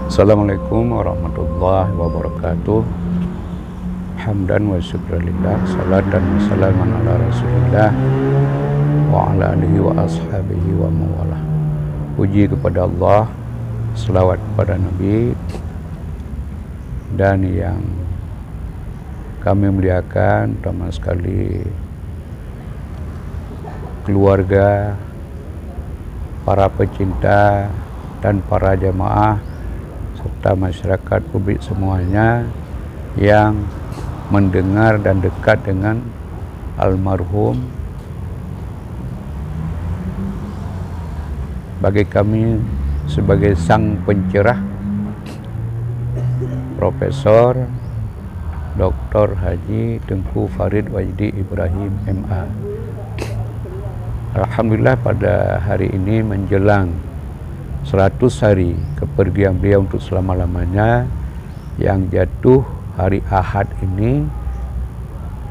Assalamualaikum warahmatullahi wabarakatuh. Hamdan wa syukurillah, salat dan wassalamu ala rasulillah wa ala alihi wa ashabihi wa mawalah. Puji kepada Allah, selawat kepada Nabi, dan yang kami muliakan terutama sekali keluarga, para pecinta dan para jamaah serta masyarakat publik semuanya yang mendengar dan dekat dengan almarhum. Bagi kami sebagai sang pencerah, Profesor Dr. Haji Tengku Farid Wajdi Ibrahim MA. Alhamdulillah pada hari ini menjelang 100 hari kepergian beliau untuk selama-lamanya yang jatuh hari Ahad ini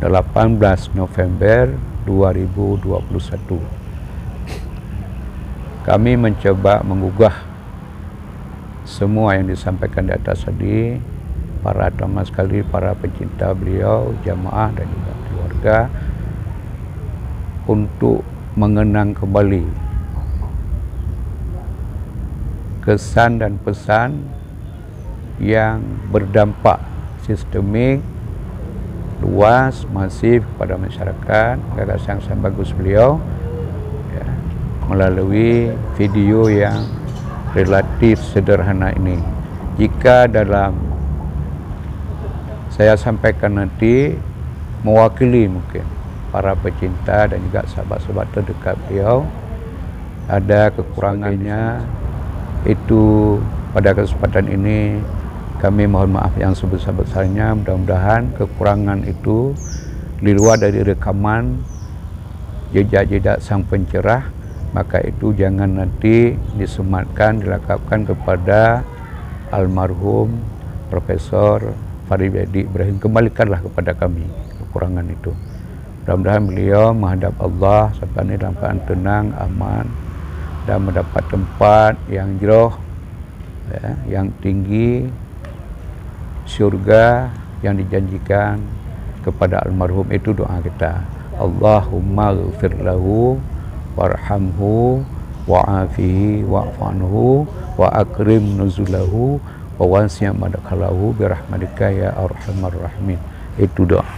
18 November 2021. Kami mencoba menggugah semua yang disampaikan di atas tadi, para terutama sekali para pecinta beliau, jamaah dan juga keluarga, untuk mengenang kembali kesan dan pesan yang berdampak sistemik, luas, masif kepada masyarakat. Gagasan yang bagus beliau ya, melalui video yang relatif sederhana ini. Jika dalam saya sampaikan nanti mewakili mungkin para pecinta dan juga sahabat-sahabat terdekat beliau, ada kekurangannya, itu pada kesempatan ini kami mohon maaf yang sebesar-besarnya. Mudah-mudahan kekurangan itu di luar dari rekaman jejak-jejak sang pencerah, maka itu jangan nanti disematkan, dilakapkan kepada almarhum Profesor Farid Wajdi Ibrahim. Kembalikanlah kepada kami kekurangan itu. Mudah-mudahan beliau menghadap Allah sampai dalam keadaan tenang, aman, dan mendapat tempat yang jauh, ya, yang tinggi, syurga yang dijanjikan kepada almarhum. Itu doa kita. Allahumma ghfir lahu warhamhu wa'afihi wa'fanhu wa akrim nuzulahu wa wasi' madkhalahu birahmatika ya arhamar rahimin. Itu doa.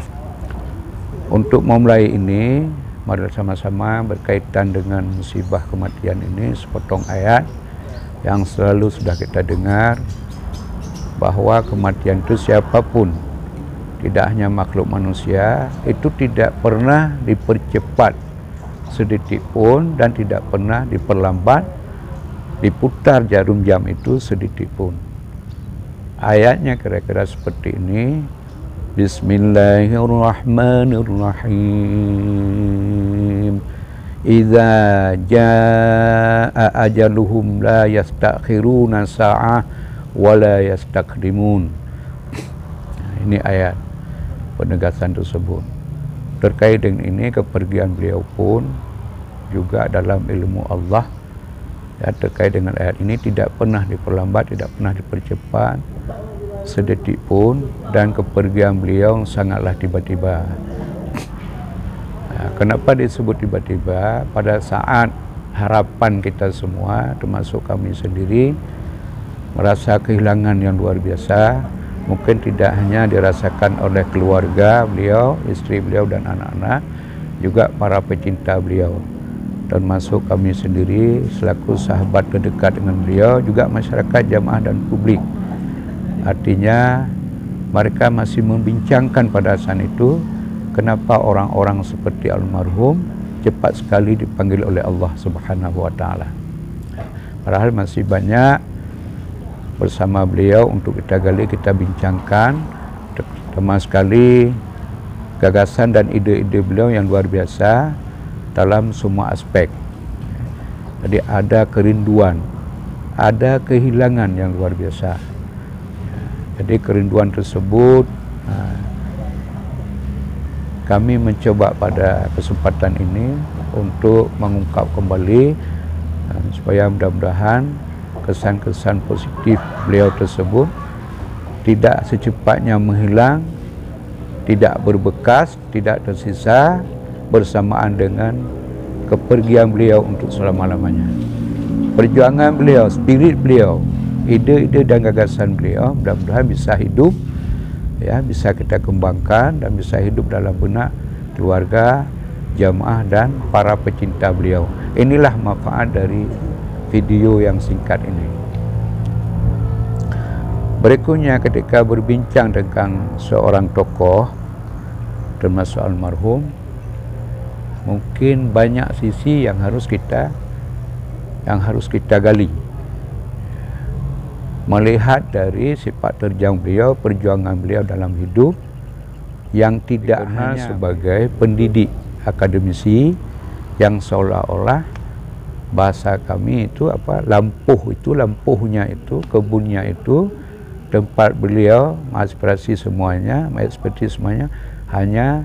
Untuk memulai ini, mari sama-sama berkaitan dengan musibah kematian ini, sepotong ayat yang selalu sudah kita dengar, bahwa kematian itu siapapun, tidak hanya makhluk manusia, itu tidak pernah dipercepat sedetik pun dan tidak pernah diperlambat, diputar jarum jam itu sedetik pun. Ayatnya kira-kira seperti ini. Bismillahirrahmanirrahim. Idza jaa ajaluhum la yastakhiruna sa'ah wa la yastaqdimun. Ini ayat penegasan tersebut. Terkait dengan ini, kepergian beliau pun juga dalam ilmu Allah, ya, terkait dengan ayat ini tidak pernah diperlambat, tidak pernah dipercepat sedetik pun, dan kepergian beliau sangatlah tiba-tiba. Ya, kenapa disebut tiba-tiba? Pada saat harapan kita semua, termasuk kami sendiri, merasa kehilangan yang luar biasa, mungkin tidak hanya dirasakan oleh keluarga beliau, istri beliau dan anak-anak, juga para pecinta beliau, termasuk kami sendiri selaku sahabat terdekat dengan beliau, juga masyarakat, jamaah dan publik. Artinya mereka masih membincangkan pada saat itu, kenapa orang-orang seperti almarhum cepat sekali dipanggil oleh Allah Subhanahu wa Ta'ala. Padahal masih banyak bersama beliau untuk kita gali, kita bincangkan, terutama sekali gagasan dan ide-ide beliau yang luar biasa dalam semua aspek. Jadi ada kerinduan, ada kehilangan yang luar biasa. Jadi kerinduan tersebut kami mencoba pada kesempatan ini untuk mengungkap kembali supaya mudah-mudahan kesan-kesan positif beliau tersebut tidak secepatnya menghilang, tidak berbekas, tidak tersisa bersamaan dengan kepergian beliau untuk selama-lamanya. Perjuangan beliau, spirit beliau, ide-ide dan gagasan beliau mudah-mudahan bisa hidup, ya, bisa kita kembangkan dan bisa hidup dalam benak keluarga, jamaah dan para pecinta beliau. Inilah manfaat dari video yang singkat ini. Berikutnya, ketika berbincang dengan seorang tokoh termasuk almarhum, mungkin banyak sisi yang harus kita gali. Melihat dari sifat terjang beliau, perjuangan beliau dalam hidup yang tidak hanya sebagai pendidik akademisi yang seolah-olah bahasa kami itu lampuhnya itu, kebunnya itu, tempat beliau mengaspirasi semuanya, mengekspertis semuanya hanya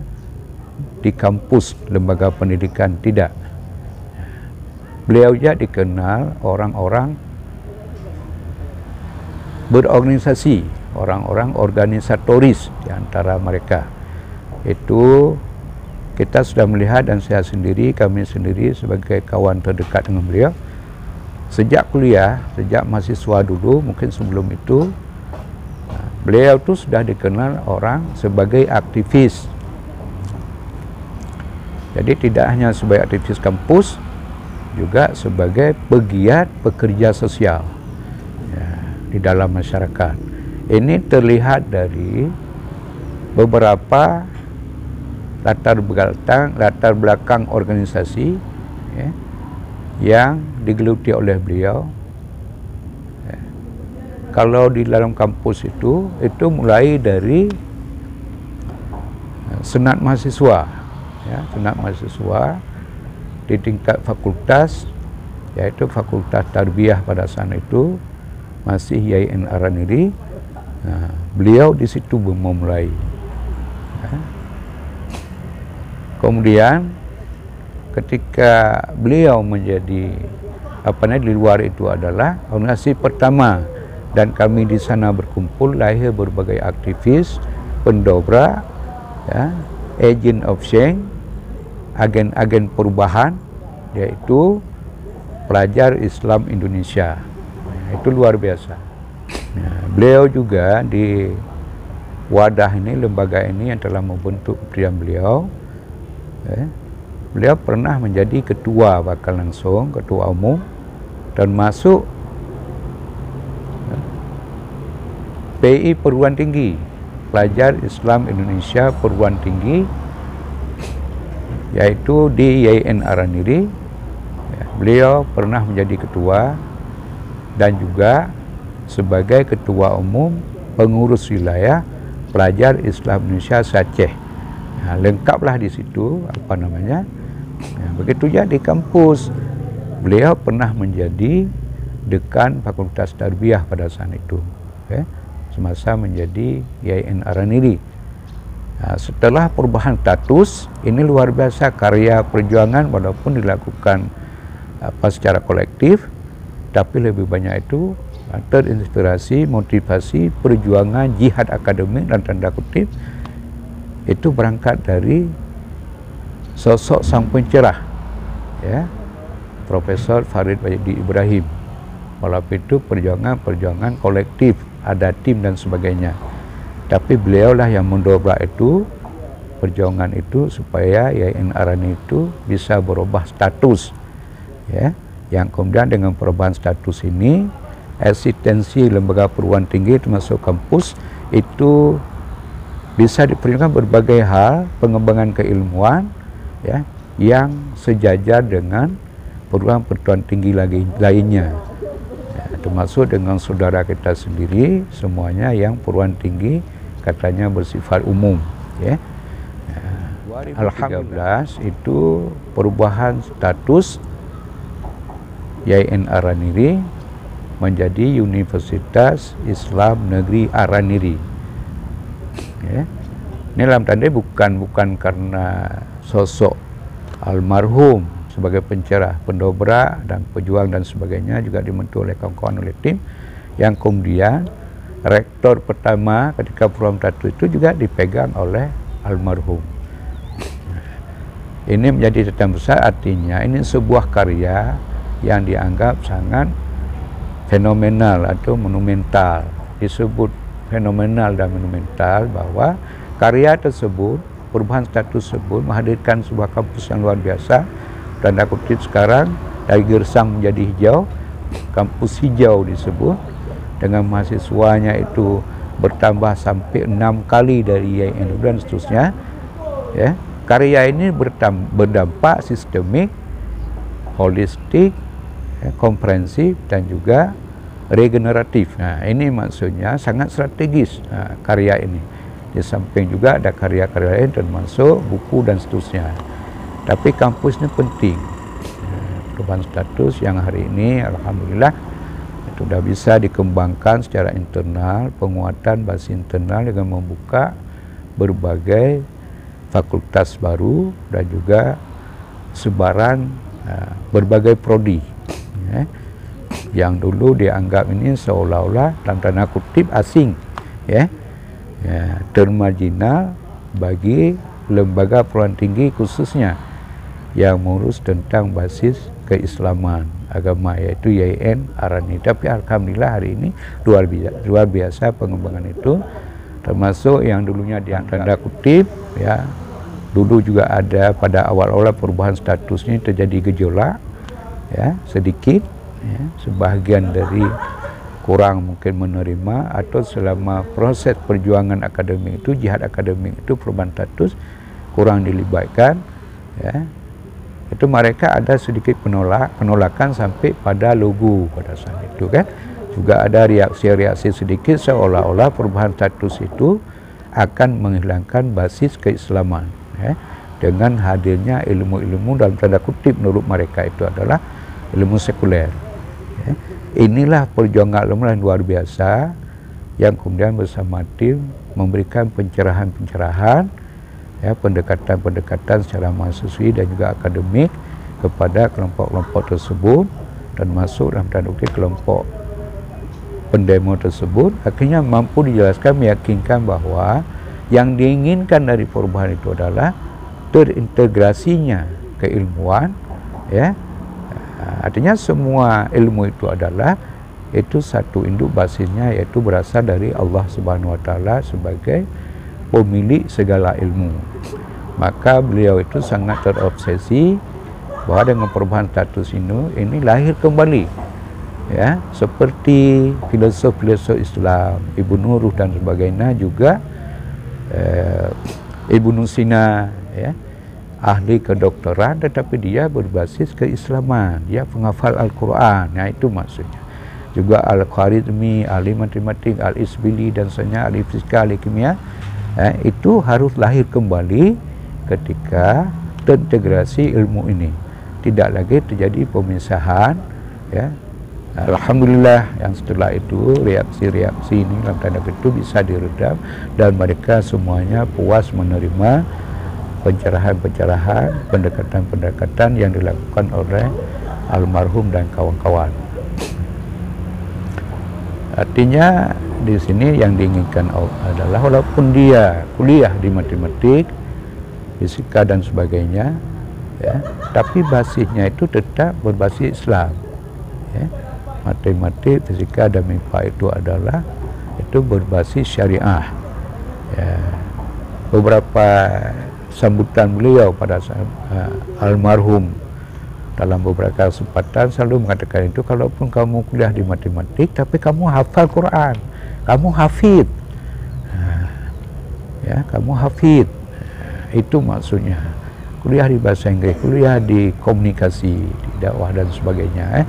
di kampus lembaga pendidikan. Tidak. Beliau juga dikenal orang-orang berorganisasi, orang-orang organisatoris di antara mereka. Itu kita sudah melihat, dan saya sendiri, kami sendiri sebagai kawan terdekat dengan beliau sejak kuliah, sejak mahasiswa dulu, mungkin sebelum itu beliau itu sudah dikenal orang sebagai aktivis. Jadi tidak hanya sebagai aktivis kampus, juga sebagai pegiat pekerja sosial, ya, di dalam masyarakat. Ini terlihat dari beberapa latar belakang organisasi, ya, yang digeluti oleh beliau. Ya. Kalau di dalam kampus itu mulai dari senat mahasiswa, ya, senat mahasiswa di tingkat fakultas, yaitu Fakultas Tarbiyah pada saat itu masih YIN Araniri. Nah, beliau di situ memulai. Ya. Kemudian ketika beliau menjadi di luar itu adalah organisasi pertama, dan kami di sana berkumpul, lahir berbagai aktivis, pendobrak, ya, agent of change, agen-agen perubahan, yaitu pelajar Islam Indonesia. Itu luar biasa. Ya, beliau juga di wadah ini, lembaga ini yang telah membentuk kepribadian beliau, ya, beliau pernah menjadi ketua bakal langsung, ketua umum, dan masuk PI Perguruan Tinggi, Pelajar Islam Indonesia Perguruan Tinggi, yaitu di YIN Araniri. Ya, beliau pernah menjadi ketua dan juga sebagai ketua umum pengurus wilayah Pelajar Islam Indonesia Aceh. Nah, lengkaplah di situ Ya, begitu juga di kampus. Beliau pernah menjadi dekan Fakultas Tarbiyah pada saat itu, ya, semasa menjadi YIN Araniri. Nah, setelah perubahan status, ini luar biasa karya perjuangan walaupun dilakukan secara kolektif, tapi lebih banyak itu terinspirasi, motivasi, perjuangan jihad akademik dan tanda kutip itu berangkat dari sosok sang pencerah, ya, Profesor Farid Baydi Ibrahim. Walaupun itu perjuangan kolektif, ada tim dan sebagainya, tapi beliaulah yang mendobrak itu, perjuangan itu, supaya YIN Araniri itu bisa berubah status, ya, yang kemudian dengan perubahan status ini eksistensi lembaga perguruan tinggi termasuk kampus itu bisa diperlukan berbagai hal, pengembangan keilmuan, ya, yang sejajar dengan perguruan tinggi lainnya, ya, termasuk dengan saudara kita sendiri semuanya yang perguruan tinggi katanya bersifat umum, ya. 2013 itu perubahan status YIN Araniri menjadi Universitas Islam Negeri Araniri. Ya. Ini dalam tanda bukan karena sosok almarhum sebagai pencerah, pendobrak dan pejuang dan sebagainya, juga dibantu oleh kawan-kawan oleh tim, yang kemudian rektor pertama ketika program tattoo itu juga dipegang oleh almarhum. Ini menjadi catatan besar, artinya ini sebuah karya yang dianggap sangat fenomenal atau monumental. Disebut fenomenal dan monumental bahwa karya tersebut, perubahan status tersebut menghadirkan sebuah kampus yang luar biasa, tanda kutip sekarang dari gersang menjadi hijau, kampus hijau disebut, dengan mahasiswanya itu bertambah sampai 6 kali dari IAIN dan seterusnya. Ya, karya ini berdampak sistemik, holistik, komprehensif dan juga regeneratif. Nah, ini maksudnya sangat strategis karya ini. Di samping juga ada karya-karya lain termasuk buku dan seterusnya. Tapi kampus ini penting. Perubahan status yang hari ini alhamdulillah sudah bisa dikembangkan secara internal, penguatan basis internal dengan membuka berbagai fakultas baru dan juga sebaran berbagai prodi. Yang dulu dianggap ini seolah-olah dalam tanda kutip asing, termarginal bagi lembaga perguruan tinggi khususnya yang mengurus tentang basis keislaman agama, yaitu IAIN Arani. Tapi alhamdulillah hari ini luar biasa pengembangan itu, termasuk yang dulunya dianggap tanda kutip, ya, dulu juga ada pada awal-awal perubahan status ini terjadi gejolak, ya, sedikit, ya, sebahagian dari kurang mungkin menerima, atau selama proses perjuangan akademik itu, jihad akademik itu, perubahan status kurang dilibatkan, ya, itu mereka ada sedikit penolakan sampai pada logo pada saat itu, kan. Juga ada reaksi-reaksi sedikit seolah-olah perubahan status itu akan menghilangkan basis keislaman, ya, dengan hadirnya ilmu-ilmu dalam tanda kutip menurut mereka itu adalah ilmu sekuler. Ya. Inilah perjuangan ilmu yang luar biasa yang kemudian bersama tim memberikan pencerahan-pencerahan, ya, pendekatan-pendekatan secara mahasiswi dan juga akademik kepada kelompok-kelompok tersebut, dan masuk dalam tanda kutip kelompok pendemo tersebut, akhirnya mampu dijelaskan, meyakinkan bahwa yang diinginkan dari perubahan itu adalah terintegrasinya keilmuan, ya. Artinya semua ilmu itu adalah itu satu induk basisnya, yaitu berasal dari Allah Subhanahu wa taala sebagai pemilik segala ilmu. Maka beliau itu sangat terobsesi bahwa dengan perubahan status ini lahir kembali, ya, seperti filosof-filosof Islam, Ibnu Rushd dan sebagainya, juga Ibnu Sina, ya, ahli kedokteran tetapi dia berbasis keislaman, dia penghafal Al-Quran, ya, itu maksudnya. Juga Al-Khwarizmi, ahli matematik, Al-Isbili dan sebagainya, ahli fisika, ahli kimia, itu harus lahir kembali ketika terintegrasi ilmu ini, tidak lagi terjadi pemisahan, ya. Alhamdulillah yang setelah itu reaksi-reaksi ini dalam tanda itu bisa diredam dan mereka semuanya puas menerima pencerahan-pencerahan, pendekatan-pendekatan yang dilakukan oleh almarhum dan kawan-kawan. Artinya di sini yang diinginkan adalah walaupun dia kuliah di matematik, fisika dan sebagainya, ya, tapi basisnya itu tetap berbasis Islam, ya. Matematik, fisika dan MIPA itu adalah berbasis syariah, ya. Beberapa sambutan beliau pada saat almarhum dalam beberapa kesempatan selalu mengatakan itu, kalaupun kamu kuliah di matematik tapi kamu hafal Quran, kamu hafid, ya, kamu hafid, itu maksudnya. Kuliah di bahasa Inggris, kuliah di komunikasi, di dakwah dan sebagainya,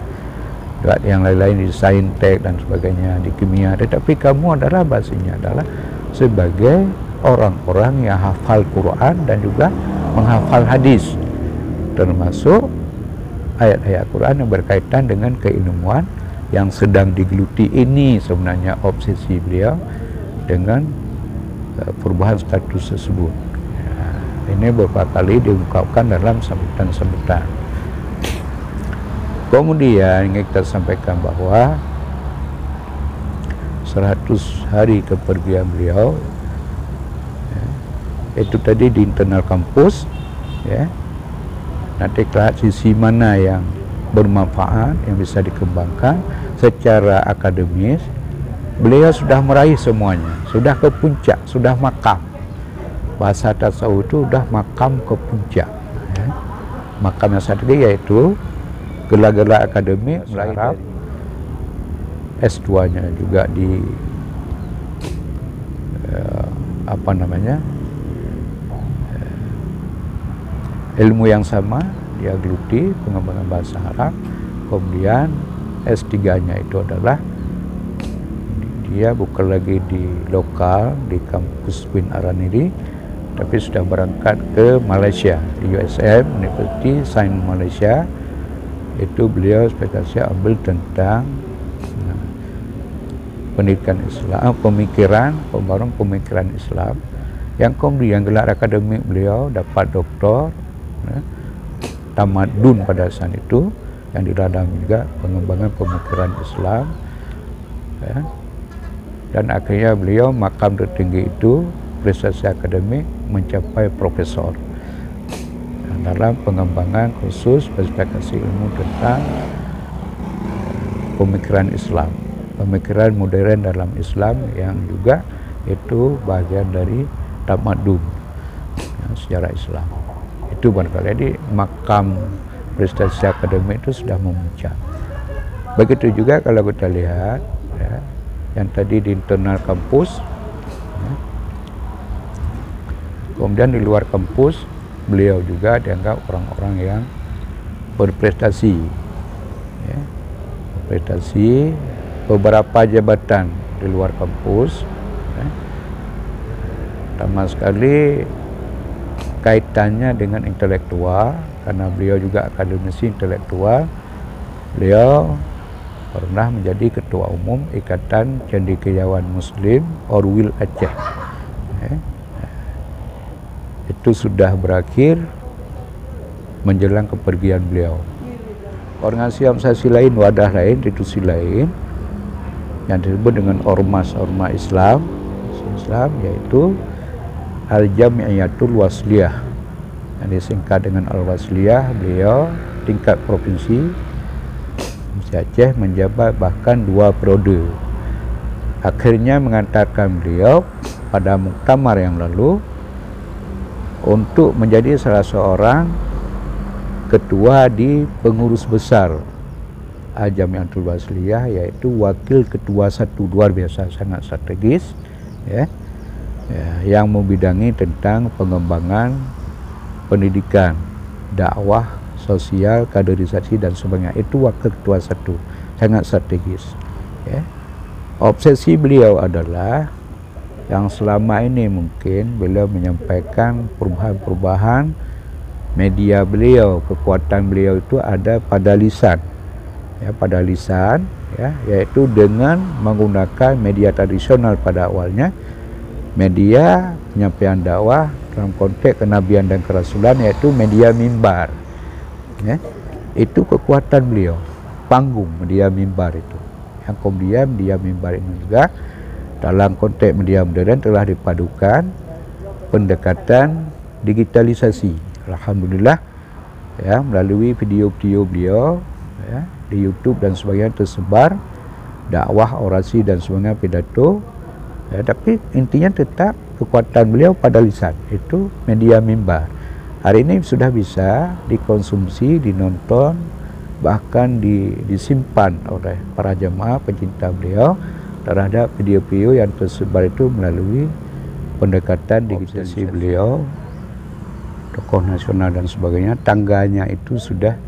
yang lain-lain di saintek dan sebagainya, di kimia, tetapi kamu adalah basisnya adalah sebagai orang-orang yang hafal Quran dan juga menghafal hadis, termasuk ayat-ayat Quran yang berkaitan dengan keilmuan yang sedang digeluti ini. Sebenarnya obsesi beliau dengan perubahan status tersebut, ya, ini beberapa kali diungkapkan dalam sambutan-sambutan. Kemudian ingin kita sampaikan bahwa 100 hari kepergian beliau, ya, itu tadi di internal kampus, ya. Nanti kelak sisi mana yang bermanfaat, yang bisa dikembangkan secara akademis. Beliau sudah meraih semuanya, sudah ke puncak, sudah makam. Bahasa tasawuf itu sudah makam ke puncak, ya. Makam yang satu yaitu gelar-gelar akademik, melarat S2-nya juga di ilmu yang sama, dia geluti pengembangan bahasa Arab. Kemudian S3-nya itu adalah dia bukan lagi di lokal di kampus Queen Araniri, tapi sudah berangkat ke Malaysia, di USM, University Sains Malaysia. Itu beliau spesialisasi ambil tentang pendidikan Islam, pemikiran, pembaruan pemikiran Islam, yang kemudian gelar akademik beliau dapat doktor, ya, tamadun pada saat itu, yang diladang juga pengembangan pemikiran Islam, ya. Dan akhirnya beliau makam tertinggi itu prestasi akademik mencapai profesor dalam pengembangan khusus spesifikasi ilmu tentang pemikiran Islam, pemikiran modern dalam Islam, yang juga itu bagian dari tamadun, ya, sejarah Islam. Itu barangkali jadi makam prestasi akademik itu sudah memuncak. Begitu juga kalau kita lihat, ya, yang tadi di internal kampus, ya. Kemudian di luar kampus beliau juga dianggap orang-orang yang berprestasi, ya. Berprestasi, beberapa jabatan di luar kampus, ya. Pertama sekali kaitannya dengan intelektual, karena beliau juga akademisi intelektual. Beliau pernah menjadi ketua umum Ikatan Cendekiawan Muslim Orwil Aceh, ya. Itu sudah berakhir menjelang kepergian beliau. Organisasi lain, wadah lain, institusi lain yang disebut dengan ormas-ormas Islam, yaitu Al-Jamiyatul Wasliyah, yang disingkat dengan Al-Wasliyah. Beliau tingkat provinsi Aceh menjabat bahkan 2 periode. Akhirnya mengantarkan beliau pada muktamar yang lalu untuk menjadi salah seorang ketua di pengurus besar Al-Jamiyatul Wasliyah, yaitu wakil ketua 1, luar biasa, sangat strategis, ya, yang membidangi tentang pengembangan pendidikan, dakwah, sosial, kaderisasi dan sebagainya. Itu wakil ketua 1, sangat strategis, ya. Obsesi beliau adalah yang selama ini mungkin beliau menyampaikan perubahan-perubahan media beliau, kekuatan beliau itu ada pada lisan, ya, pada lisan, ya, yaitu dengan menggunakan media tradisional pada awalnya, media penyampaian dakwah dalam konteks kenabian dan kerasulan, yaitu media mimbar, ya. Itu kekuatan beliau, panggung media mimbar itu, yang kemudian media mimbar ini juga dalam konteks media modern telah dipadukan pendekatan digitalisasi. Alhamdulillah, ya, melalui video-video beliau, ya, di YouTube dan sebagainya tersebar dakwah, orasi dan sebagainya, pidato, ya, tapi intinya tetap kekuatan beliau pada lisan, itu media mimbar. Hari ini sudah bisa dikonsumsi, dinonton, bahkan disimpan oleh para jemaah pencinta beliau terhadap video-video yang tersebar itu melalui pendekatan digitalisasi beliau, tokoh nasional dan sebagainya. Tangganya itu sudah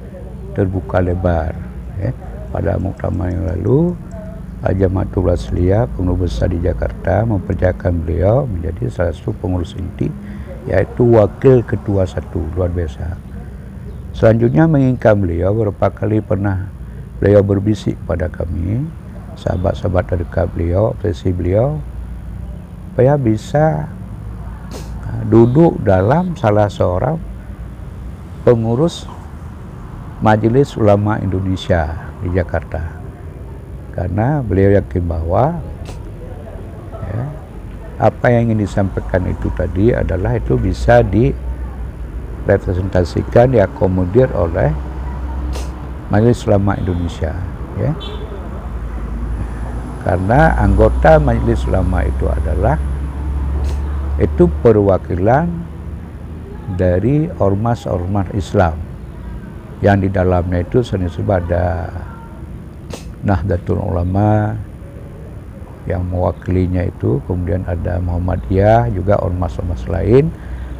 terbuka lebar, ya. Pada muktamar yang lalu Al-Jamiyatul Wasliyah, pengurus besar di Jakarta, mempercayakan beliau menjadi salah satu pengurus inti, yaitu wakil ketua 1, luar biasa. Selanjutnya menginginkan beliau, beberapa kali pernah beliau berbisik pada kami, sahabat-sahabat terdekat beliau, obsesi beliau, supaya bisa duduk dalam salah seorang pengurus Majelis Ulama Indonesia di Jakarta, karena beliau yakin bahwa ya, apa yang ingin disampaikan itu tadi adalah itu bisa direpresentasikan, diakomodir oleh Majelis Ulama Indonesia, ya. Karena anggota Majelis Ulama itu adalah itu perwakilan dari ormas-ormas Islam yang di dalamnya itu disebut ada Nahdlatul Ulama yang mewakilinya itu, kemudian ada Muhammadiyah, juga ormas-ormas lain,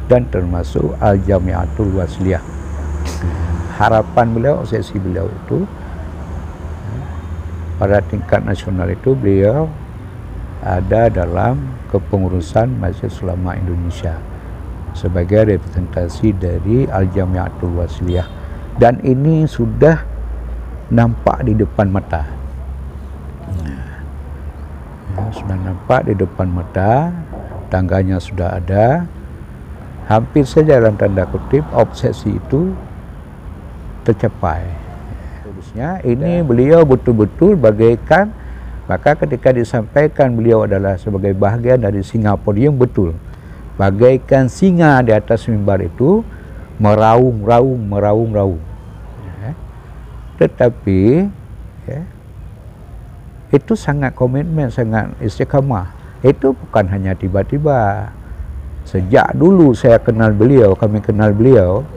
dan termasuk Al-Jamiatul Wasliyah. Harapan beliau, obsesi beliau itu pada tingkat nasional itu beliau ada dalam kepengurusan Majelis Ulama Indonesia sebagai representasi dari Al-Jamiatul Wasliyah, dan ini sudah nampak di depan mata. Ya, sudah nampak di depan mata, tangganya sudah ada, hampir saja dalam tanda kutip obsesi itu tercapai. Terusnya ini beliau betul-betul bagaikan, maka ketika disampaikan beliau adalah sebagai bahagian dari singa podium, betul, bagaikan singa di atas mimbar itu meraung-raung, ya. Tetapi ya, itu sangat komitmen, sangat istiqamah. Itu bukan hanya tiba-tiba. Sejak dulu saya kenal beliau, kami kenal beliau,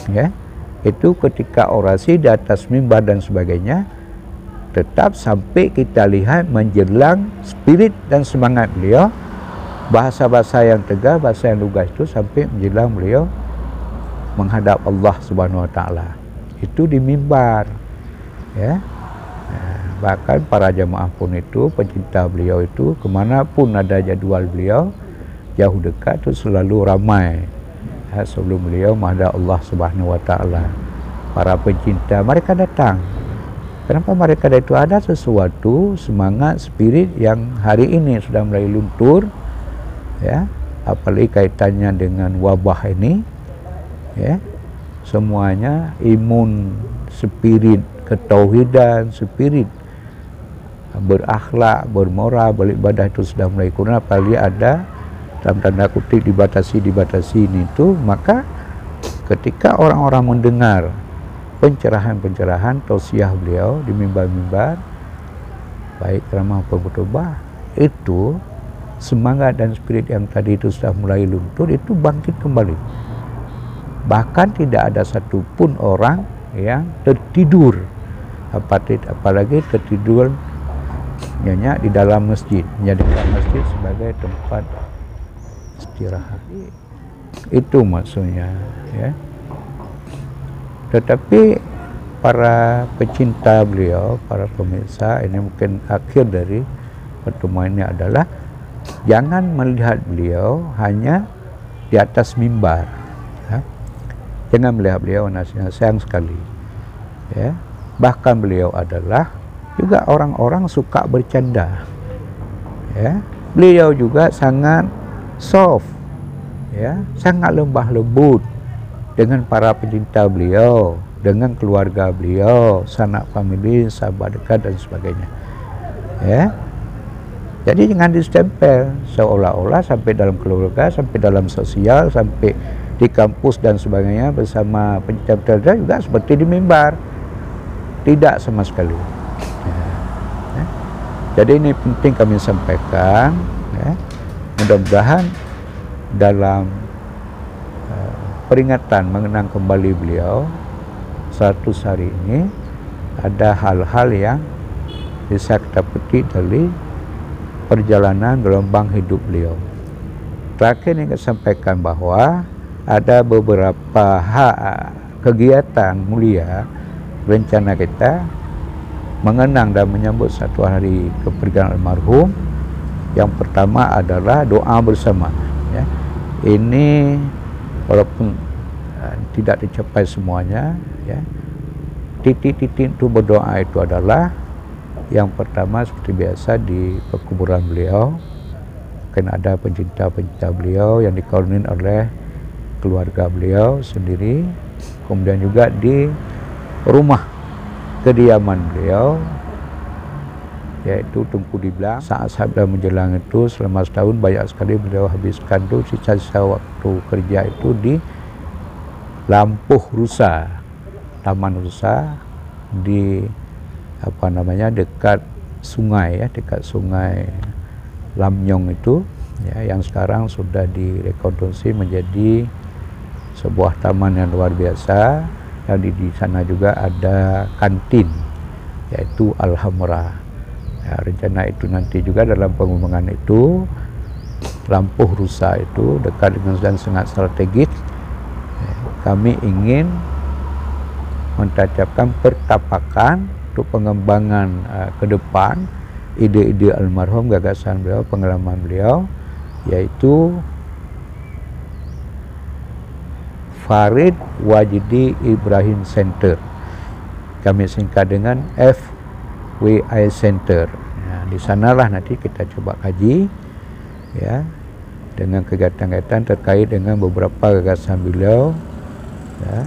ya, itu ketika orasi di atas mimbar dan sebagainya, tetap sampai kita lihat menjelang spirit dan semangat beliau, bahasa-bahasa yang tegas, bahasa yang lugas itu sampai menjelang beliau menghadap Allah Subhanahu Wa Taala. Itu di mimbar, ya. Bahkan para jamaah pun itu, pencinta beliau itu, kemanapun ada jadwal beliau, jauh dekat itu selalu ramai. Sebelum beliau menghadap Allah Subhanahu Wa Taala, para pencinta mereka datang. Kenapa mereka itu ada sesuatu semangat spirit yang hari ini sudah mulai luntur, ya, apalagi kaitannya dengan wabah ini, ya, semuanya imun, spirit ketauhidan, spirit berakhlak, bermoral, beribadah itu sudah mulai kurang, apalagi ada dalam tanda kutip dibatasi ini itu, maka ketika orang-orang mendengar pencerahan-pencerahan tausiah beliau di mimbar-mimbar, baik ceramah maupun khutbah, itu semangat dan spirit yang tadi itu sudah mulai luntur itu bangkit kembali. Bahkan tidak ada satupun orang yang tertidur, apalagi tertidur nyenyak di dalam masjid, menjadikan masjid sebagai tempat istirahat. Itu maksudnya, ya. Tetapi para pecinta beliau, para pemirsa, ini mungkin akhir dari pertemuan ini adalah jangan melihat beliau hanya di atas mimbar, ya. Jangan melihat beliau sayang sekali, ya. Bahkan beliau adalah juga orang-orang suka bercanda, ya. Beliau juga sangat soft, ya, sangat lembah lembut dengan para pecinta beliau, dengan keluarga beliau, sanak famili, sahabat dekat dan sebagainya, ya. Jadi jangan distempel seolah-olah sampai dalam keluarga, sampai dalam sosial, sampai di kampus dan sebagainya bersama pecinta juga seperti di mimbar. Tidak sama sekali, ya. Jadi ini penting kami sampaikan, ya. Mudah-mudahan dalam peringatan mengenang kembali beliau 100 hari ini ada hal-hal yang bisa kita petik dari perjalanan gelombang hidup beliau. Terakhir ingin saya sampaikan bahwa ada beberapa kegiatan mulia rencana kita mengenang dan menyambut 1 hari kepergian almarhum. Yang pertama adalah doa bersama, ya. Ini walaupun tidak dicapai semuanya, ya, titik-titik untuk berdoa itu adalah yang pertama seperti biasa di pekuburan beliau, kan ada pencinta-pencinta beliau yang dikarunin oleh keluarga beliau sendiri, kemudian juga di rumah kediaman beliau, yaitu Tunku Dibelang. Saat sabda menjelang itu selama setahun banyak sekali beliau habiskan tuh sisa-sisa waktu kerja itu di Lampuh Rusa, Taman Rusa di apa namanya dekat sungai ya, dekat sungai Lamnyong itu ya, yang sekarang sudah direkonstruksi menjadi sebuah taman yang luar biasa. Dan di sana juga ada kantin yaitu Alhamra. Ya, rencana itu nanti juga dalam pengembangan itu Lampuh Rusa itu dekat dengan dan sangat strategis. Ya, kami ingin menancapkan pertapakan untuk pengembangan ke depan ide-ide almarhum, gagasan beliau, pengalaman beliau, yaitu Farid Wajidi Ibrahim Center. Kami singkat dengan FWI Center. Ya, di sanalah nanti kita coba kaji ya dengan kegiatan-kegiatan terkait dengan beberapa gagasan beliau ya,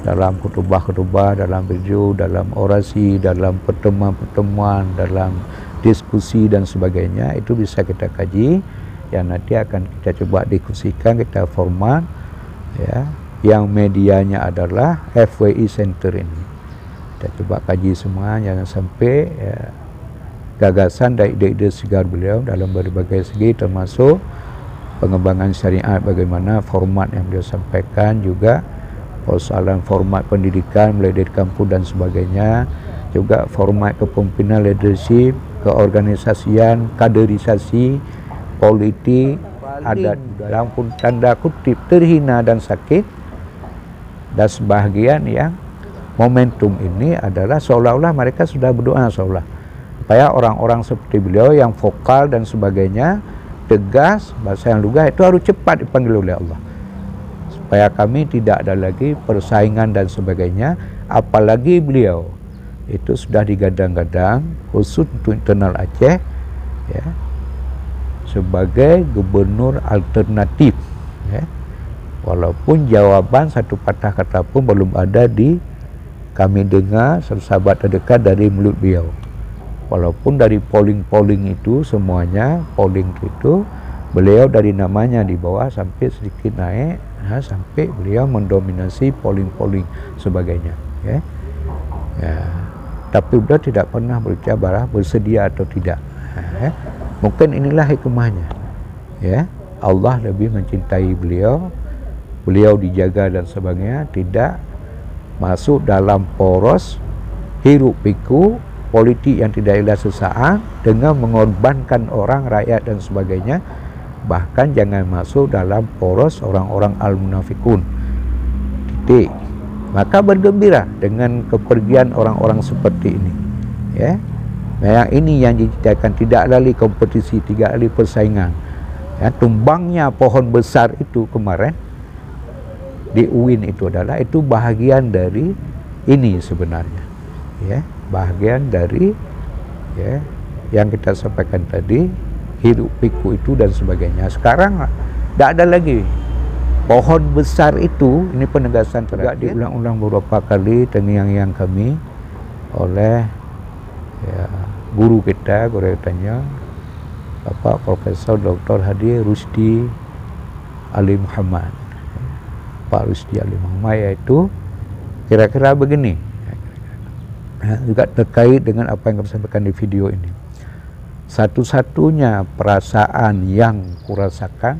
dalam khutbah-khutbah, dalam video, dalam orasi, dalam pertemuan-pertemuan, dalam diskusi dan sebagainya. Itu bisa kita kaji yang nanti akan kita coba diskusikan, kita format ya, yang medianya adalah FWI Center ini. Kita coba kaji semua, jangan sampai ya, gagasan dan ide-ide segar beliau dalam berbagai segi, termasuk pengembangan syariat, bagaimana format yang beliau sampaikan, juga persoalan format pendidikan mulai dari kampus dan sebagainya, juga format kepemimpinan, leadership, keorganisasian, kaderisasi, politik, adat dalam pun tanda kutip terhina dan sakit. Dan sebahagian yang momentum ini adalah seolah-olah mereka sudah berdoa seolah supaya orang-orang seperti beliau yang vokal dan sebagainya, tegas, bahasa yang lugas itu harus cepat dipanggil oleh Allah, supaya kami tidak ada lagi persaingan dan sebagainya. Apalagi beliau itu sudah digadang-gadang khusus untuk internal Aceh ya, sebagai gubernur alternatif ya. Walaupun jawaban satu patah kata pun belum ada di kami dengar sahabat terdekat dari mulut beliau. Walaupun dari polling itu semuanya, polling itu beliau dari namanya di bawah sampai sedikit naik ya, sampai beliau mendominasi polling sebagainya ya. Ya. Tapi beliau tidak pernah berbicara bersedia atau tidak ya. Mungkin inilah hikmahnya ya. Allah lebih mencintai beliau, beliau dijaga dan sebagainya, tidak masuk dalam poros hiruk pikuk politik yang tidak jelas sesaat dengan mengorbankan orang, rakyat dan sebagainya. Bahkan jangan masuk dalam poros orang-orang al-munafikun. Titik. Maka bergembira dengan kepergian orang-orang seperti ini ya. Yang ini yang diciptakan, tidak lagi kompetisi, tidak lagi persaingan ya. Tumbangnya pohon besar itu kemarin di UIN itu adalah itu bahagian dari ini sebenarnya ya, bahagian dari ya yang kita sampaikan tadi, hidup pikuk itu dan sebagainya. Sekarang tidak ada lagi pohon besar itu. Ini penegasan juga diulang-ulang beberapa kali terngiang-ngiang kami oleh ya, guru kitanya Bapak Profesor Dr. Hadi Rusdi Ali Muhammad. Pak Rusdi Ali Muhammad, yaitu kira-kira begini ya, juga terkait dengan apa yang kami sampaikan di video ini. Satu-satunya perasaan yang kurasakan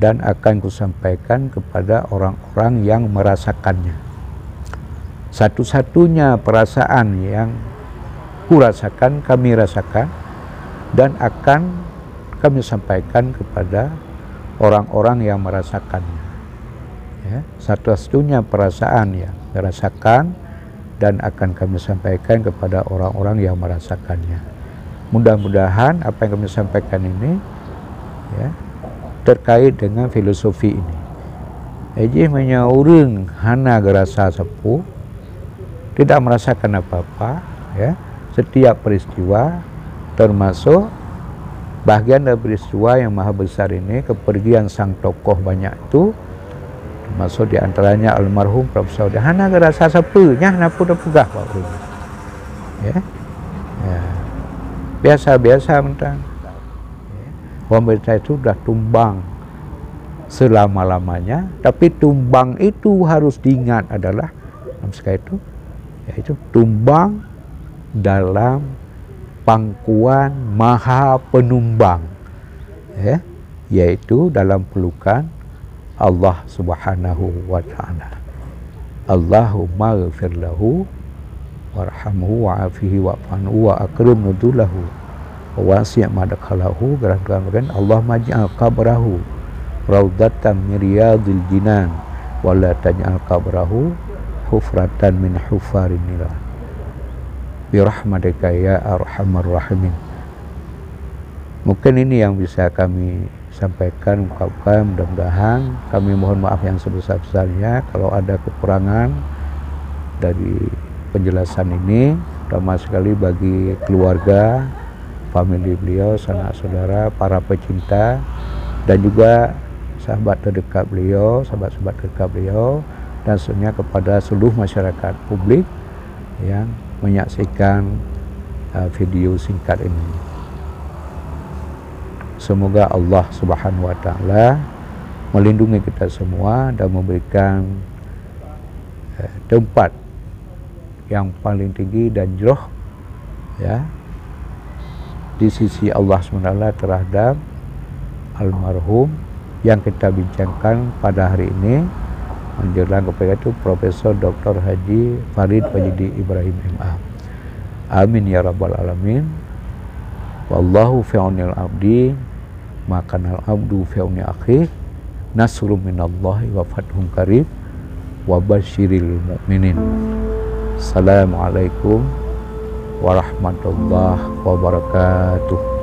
dan akan kusampaikan kepada orang-orang yang merasakannya. Satu-satunya perasaan yang kurasakan, kami rasakan, dan akan kami sampaikan kepada orang-orang yang merasakannya. Ya, satu-satunya perasaan yang dirasakan dan akan kami sampaikan kepada orang-orang yang merasakannya. Mudah-mudahan apa yang kami sampaikan ini ya, terkait dengan filosofi ini. Eji menyaurung hana gerasa sepuh, tidak merasakan apa-apa ya. Setiap peristiwa, termasuk bagian dari peristiwa yang maha besar ini, kepergian sang tokoh banyak itu, Termasuk di antaranya almarhum Profesor Hana rasa sepenya napa dah pegah Pak Guru. Ya. Ya. Biasa-biasa mentang. Pemerintah itu sudah tumbang selama-lamanya, tapi tumbang itu harus diingat adalah dalam sekali itu, yaitu tumbang dalam pangkuan maha penumbang, ya, yaitu dalam pelukan Allah Subhanahu wa Ta'ala. Allahumma ghfir lahu warhamhu wa'afihi wa'fanhu wa akrim nudulahu wasi' madakhalahu. Gerak-gerak Allah maj'al qabrahu raudatan min riyadil jinan wa la taj'al qabrahu hufratan min hufarin niran bi rahmatika ya arhamar rahimin. Mungkin ini yang bisa kami sampaikan, ungkapkan. Mudah-mudahan kami mohon maaf yang sebesar-besarnya kalau ada kekurangan dari penjelasan ini, terutama sekali bagi keluarga, famili beliau, sanak saudara, para pecinta, dan juga sahabat terdekat beliau, sahabat-sahabat terdekat beliau, dan sebenarnya kepada seluruh masyarakat publik yang menyaksikan video singkat ini. Semoga Allah Subhanahu wa Ta'ala melindungi kita semua dan memberikan tempat yang paling tinggi dan jauh, ya, di sisi Allah SWT terhadap almarhum yang kita bincangkan pada hari ini, menjelang kepada itu Profesor Dr. Haji Farid Wajidi Ibrahim MA. Amin ya rabbal alamin. Wallahu fi'aunil abdi makanal abdu fi'auni akhi nasrum minallahi wa fathun qarib wa basyiril mu'minin. Assalamualaikum warahmatullahi wabarakatuh.